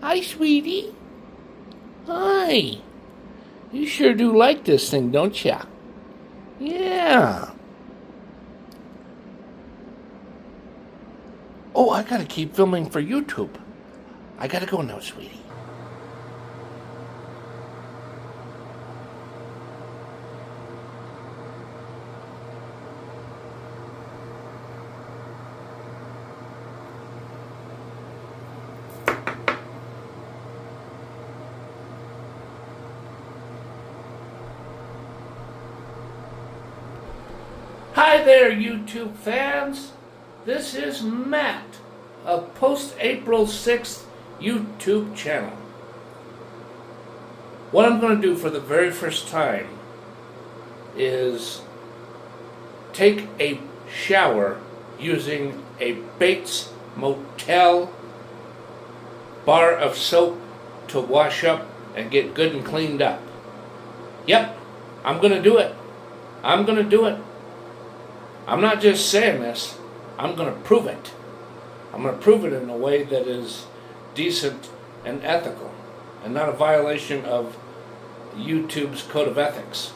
Hi, sweetie. Hi. You sure do like this thing, don't ya? Yeah. Oh, I gotta keep filming for YouTube. I gotta go now, sweetie. Hi there, YouTube fans. This is Matt of Post April 6th YouTube channel. What I'm going to do for the very first time is take a shower using a Bates Motel bar of soap to wash up and get good and cleaned up. Yep, I'm going to do it. I'm going to do it. I'm not just saying this, I'm going to prove it. I'm going to prove it in a way that is decent and ethical and not a violation of YouTube's code of ethics.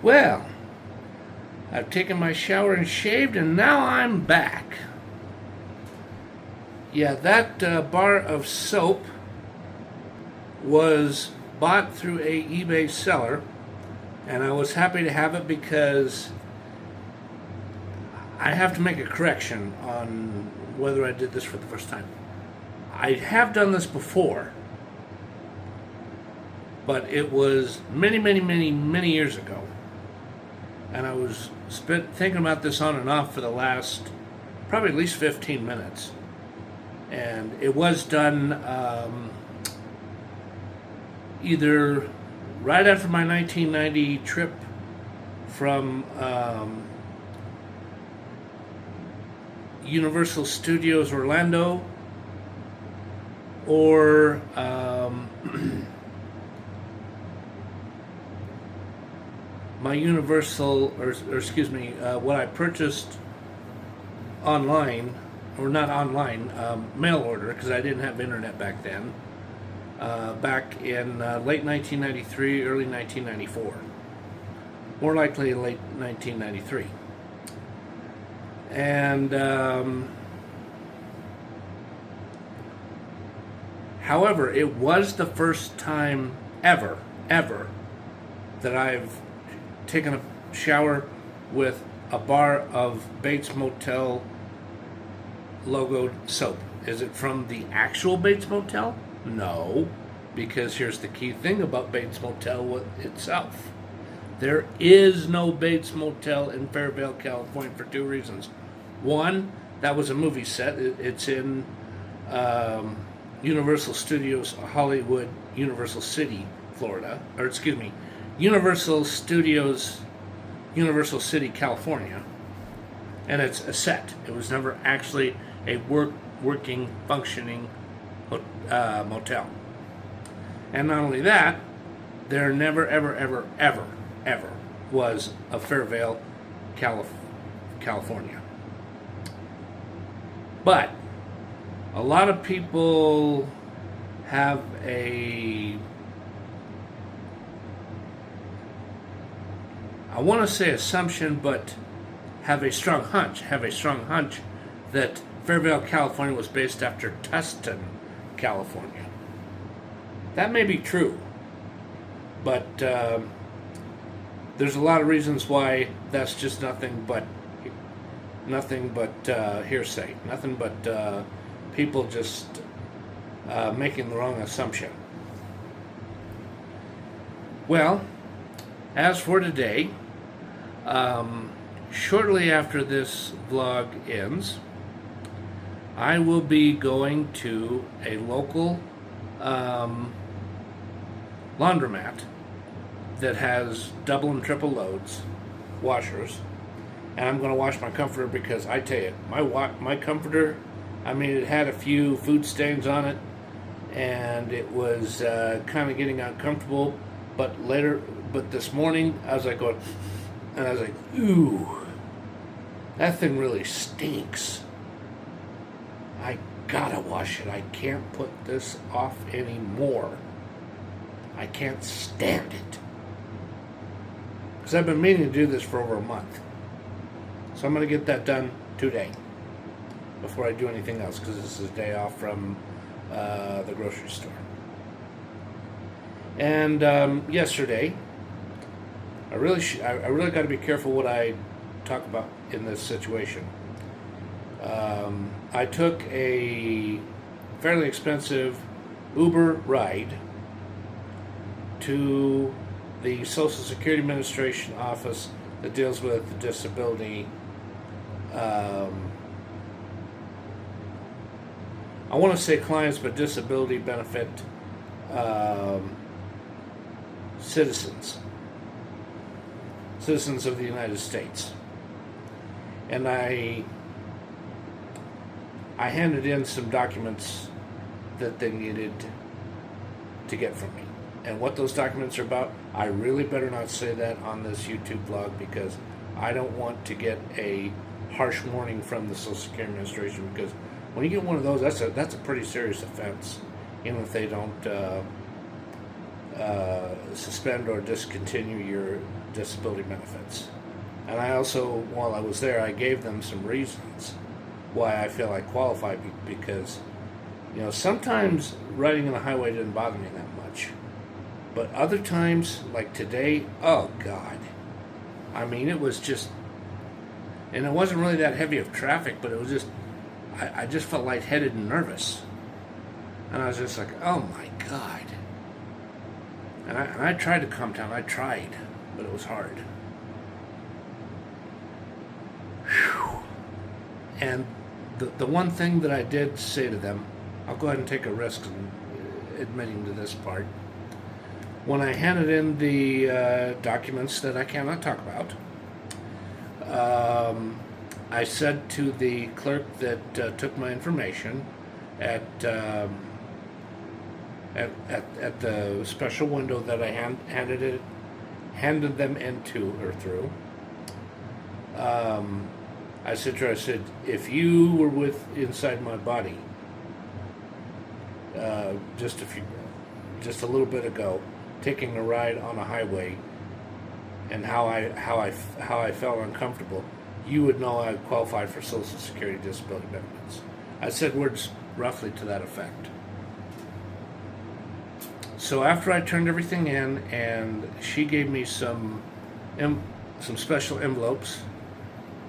Well, I've taken my shower and shaved, and now I'm back. Yeah, that bar of soap was bought through a eBay seller, and I was happy to have it because I have to make a correction on whether I did this for the first time. I have done this before, but it was many years ago. And I was thinking about this on and off for the last probably at least 15 minutes. And it was done either right after my 1990 trip from Universal Studios Orlando, or my Universal, or excuse me, what I purchased online, or not online, mail order, because I didn't have internet back then, back in late 1993, early 1994. More likely late 1993. And however, it was the first time ever that I've taken a shower with a bar of Bates Motel logoed soap. Is it from the actual Bates Motel? No, because here's the key thing about Bates Motel itself. There is no Bates Motel in Fairvale, California, for two reasons. One, that was a movie set. It's in Universal Studios Hollywood, Universal City, Florida, or excuse me, Universal Studios, Universal City, California, and it's a set. It was never actually a working, functioning motel. And not only that, there never, ever was a Fairvale, California. But a lot of people have I want to say assumption, but have a strong hunch that Fairvale, California was based after Tustin, California. That may be true, but there's a lot of reasons why that's just nothing but hearsay, nothing but people just making the wrong assumption. Well, as for today, shortly after this vlog ends, I will be going to a local laundromat that has double and triple loads, washers, and I'm going to wash my comforter because I tell you, my comforter, I mean, it had a few food stains on it, and it was kind of getting uncomfortable. But this morning, I was like going, and I was like, ooh, that thing really stinks. I gotta wash it. I can't put this off anymore. I can't stand it. Because I've been meaning to do this for over a month. So I'm going to get that done today before I do anything else, because this is a day off from the grocery store. And yesterday, I really got to be careful what I talk about in this situation. I took a fairly expensive Uber ride to the Social Security Administration office that deals with disability. I want to say clients, but disability benefit citizens of the United States. And I handed in some documents that they needed to get from me. And what those documents are about, I really better not say that on this YouTube vlog, because I don't want to get a harsh warning from the Social Security Administration, because when you get one of those, that's a pretty serious offense, even if they don't suspend or discontinue your disability benefits. And I also, while I was there, I gave them some reasons why I feel I qualify, because, you know, sometimes riding on the highway didn't bother me that much. But other times, like today, oh God. I mean, it was just, and it wasn't really that heavy of traffic, but it was just, I just felt lightheaded and nervous. And I was just like, oh my God. And I tried to calm down, but it was hard. Whew. And the one thing that I did say to them, I'll go ahead and take a risk in admitting to this part. When I handed in the documents that I cannot talk about, I said to the clerk that took my information at the special window that I handed them into or through. I said to her, I said, if you were inside my body just a little bit ago, taking a ride on a highway, and how I felt uncomfortable, you would know I qualified for Social Security disability benefits. I said words roughly to that effect. So after I turned everything in, and she gave me some special envelopes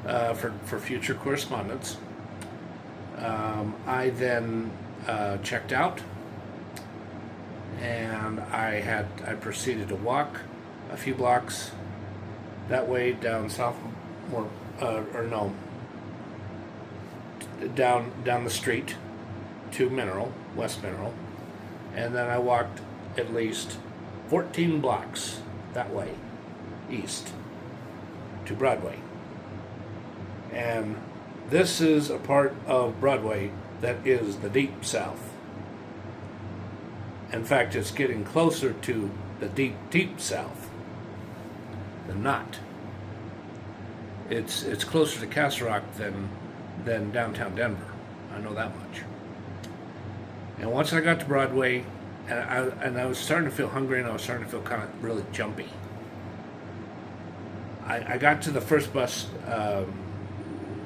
for future correspondence, I then checked out, and I proceeded to walk a few blocks that way down down the street to West Mineral, and then I walked at least 14 blocks that way east to Broadway. And this is a part of Broadway that is the Deep South. In fact, it's getting closer to the Deep South than not. It's closer to Castle Rock than downtown Denver. I know that much. And once I got to Broadway, and I was starting to feel hungry, and I was starting to feel kind of really jumpy. I got to the first bus,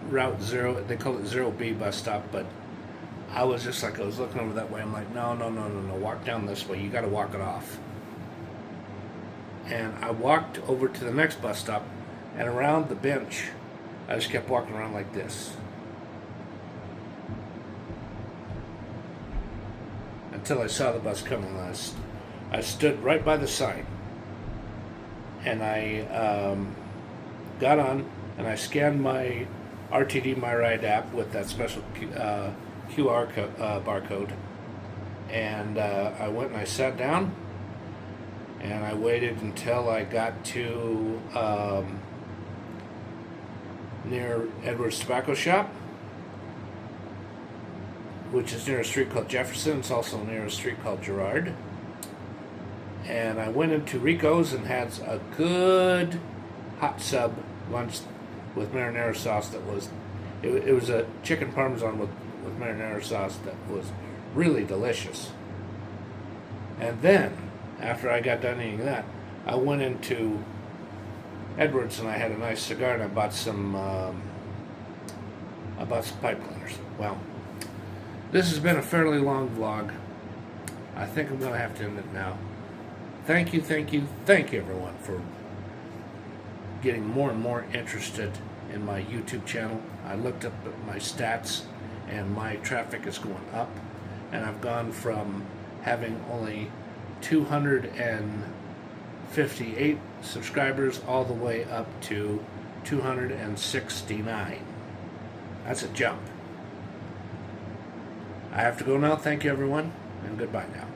Route 0, they call it 0B bus stop, but I was just like, I was looking over that way, I'm like, no, walk down this way, you got to walk it off. And I walked over to the next bus stop, and around the bench, I just kept walking around like this until I saw the bus coming. I stood right by the sign, and I got on, and I scanned my RTD My Ride app with that special QR barcode, and I went and I sat down, and I waited until I got to near Edwards Tobacco Shop, which is near a street called Jefferson. It's also near a street called Girard. And I went into Rico's and had a good hot sub lunch with marinara sauce that was, it was a chicken parmesan with marinara sauce that was really delicious. And then, after I got done eating that, I went into Edwards and I had a nice cigar, and I bought some pipe cleaners. Well, this has been a fairly long vlog. I think I'm going to have to end it now. Thank you everyone for getting more and more interested in my YouTube channel. I looked up at my stats and my traffic is going up, and I've gone from having only 258 subscribers all the way up to 269. That's a jump. I have to go now. Thank you everyone, and goodbye now.